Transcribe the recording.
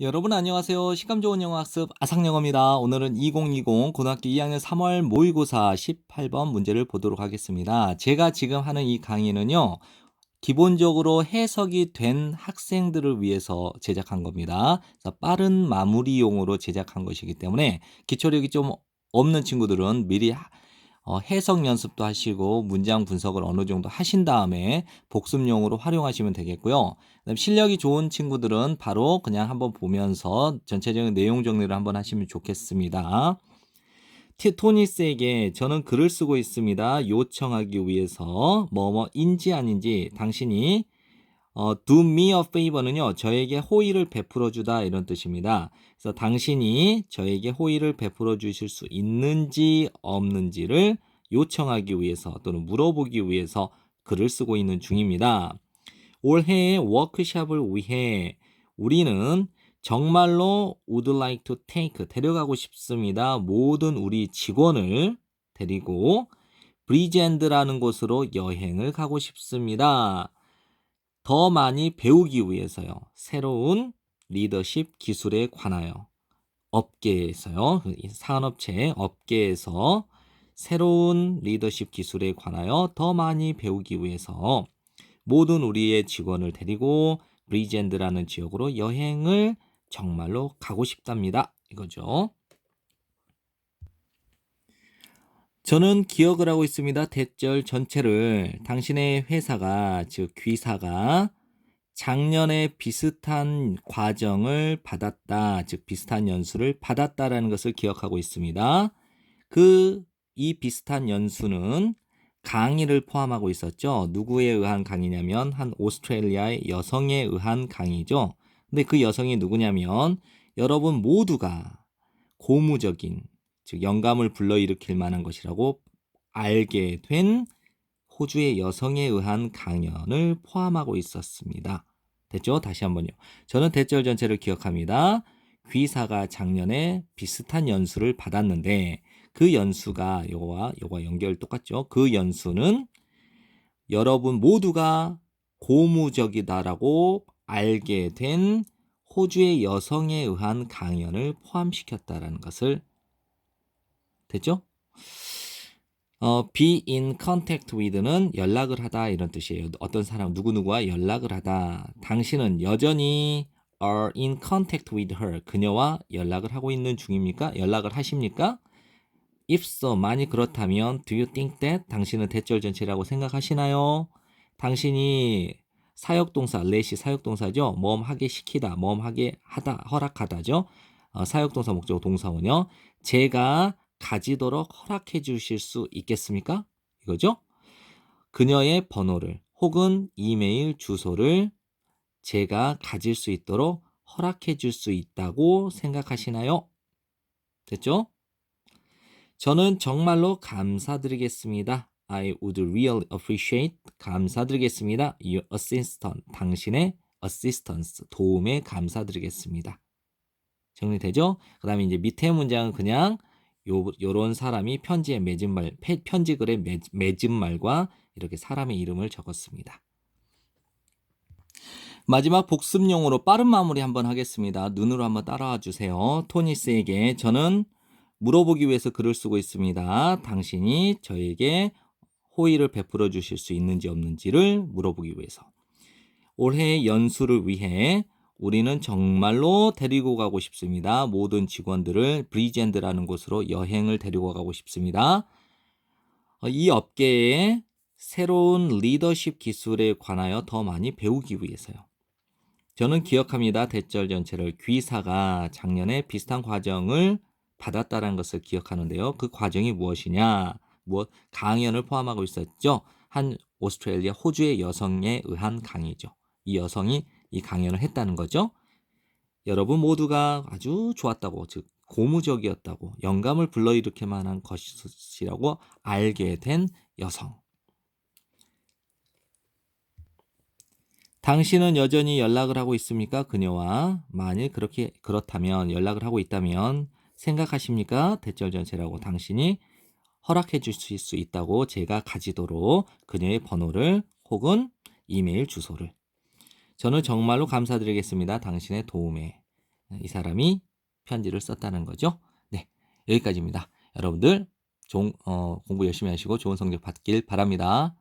여러분 안녕하세요. 시감 좋은 영어 학습 아상영어입니다. 오늘은 2020 고등학교 2학년 3월 모의고사 18번 문제를 보도록 하겠습니다. 제가 지금 하는 이 강의는요. 기본적으로 해석이 된 학생들을 위해서 제작한 겁니다. 그래서 빠른 마무리용으로 제작한 것이기 때문에 기초력이 좀 없는 친구들은 미리 해석 연습도 하시고 문장 분석을 어느 정도 하신 다음에 복습용으로 활용하시면 되겠고요. 그다음 실력이 좋은 친구들은 바로 그냥 한번 보면서 전체적인 내용 정리를 한번 하시면 좋겠습니다. 토니스에게 저는 글을 쓰고 있습니다. 요청하기 위해서 뭐뭐인지 아닌지 당신이 do me a favor는요. 저에게 호의를 베풀어 주다 이런 뜻입니다. 그래서 당신이 저에게 호의를 베풀어 주실 수 있는지 없는지를 요청하기 위해서 또는 물어보기 위해서 글을 쓰고 있는 중입니다. 올해의 워크숍을 위해 우리는 정말로 would like to take 데려가고 싶습니다. 모든 우리 직원을 데리고 브리젠드라는 곳으로 여행을 가고 싶습니다. 더 많이 배우기 위해서요. 새로운 리더십 기술에 관하여 업계에서요. 산업체 업계에서 새로운 리더십 기술에 관하여 더 많이 배우기 위해서 모든 우리의 직원을 데리고 브리젠드라는 지역으로 여행을 정말로 가고 싶답니다. 이거죠. 저는 기억을 하고 있습니다. 대절 전체를 당신의 회사가 즉 귀사가 작년에 비슷한 과정을 받았다. 즉 비슷한 연수를 받았다라는 것을 기억하고 있습니다. 이 비슷한 연수는 강의를 포함하고 있었죠. 누구에 의한 강의냐면 한 오스트레일리아의 여성에 의한 강의죠. 근데 그 여성이 누구냐면 여러분 모두가 고무적인 즉 영감을 불러일으킬 만한 것이라고 알게 된 호주의 여성에 의한 강연을 포함하고 있었습니다. 됐죠? 다시 한번요. 저는 대절 전체를 기억합니다. 귀사가 작년에 비슷한 연수를 받았는데 그 연수가 요거와 연결 똑같죠? 그 연수는 여러분 모두가 고무적이다라고 알게 된 호주의 여성에 의한 강연을 포함시켰다라는 것을 됐죠? be in contact with는 연락을 하다 이런 뜻이에요. 어떤 사람 누구누구와 연락을 하다. 당신은 여전히 are in contact with her. 그녀와 연락을 하고 있는 중입니까? 연락을 하십니까? If so, 만약 그렇다면 do you think that 당신은 대절 전체라고 생각하시나요? 당신이 사역동사, let이 사역동사죠. 모험하게 시키다, 모험하게 하다, 허락하다죠. 사역동사 목적 동사원요. 제가 가지도록 허락해 주실 수 있겠습니까? 이거죠. 그녀의 번호를 혹은 이메일 주소를 제가 가질 수 있도록 허락해 줄 수 있다고 생각하시나요? 됐죠? 저는 정말로 감사드리겠습니다. I would really appreciate 감사드리겠습니다. Your assistance 당신의 assistance 도움에 감사드리겠습니다. 정리되죠? 그 다음에 이제 밑에 문장은 그냥 요런 사람이 편지에 맺은 말, 편지글에 맺은 말과 이렇게 사람의 이름을 적었습니다. 마지막 복습용으로 빠른 마무리 한번 하겠습니다. 눈으로 한번 따라와 주세요. 토니스에게 저는 물어보기 위해서 글을 쓰고 있습니다. 당신이 저에게 호의를 베풀어 주실 수 있는지 없는지를 물어보기 위해서. 올해 연수를 위해 우리는 정말로 데리고 가고 싶습니다. 모든 직원들을 브리젠드라는 곳으로 여행을 데리고 가고 싶습니다. 이 업계의 새로운 리더십 기술에 관하여 더 많이 배우기 위해서요. 저는 기억합니다. 대절 전체를 귀사가 작년에 비슷한 과정을 받았다는 것을 기억하는데요. 그 과정이 무엇이냐? 강연을 포함하고 있었죠. 한 오스트레일리아 호주의 여성에 의한 강의죠. 이 여성이 이 강연을 했다는 거죠. 여러분 모두가 아주 좋았다고, 즉 고무적이었다고, 영감을 불러일으킬 만한 것이라고 알게 된 여성. 당신은 여전히 연락을 하고 있습니까? 그녀와. 만일 그렇다면 연락을 하고 있다면 생각하십니까? 대절 전체라고 당신이 허락해 주실 수 있다고 제가 가지도록 그녀의 번호를 혹은 이메일 주소를. 저는 정말로 감사드리겠습니다. 당신의 도움에. 이 사람이 편지를 썼다는 거죠. 네, 여기까지입니다. 여러분들 공부 열심히 하시고 좋은 성적 받길 바랍니다.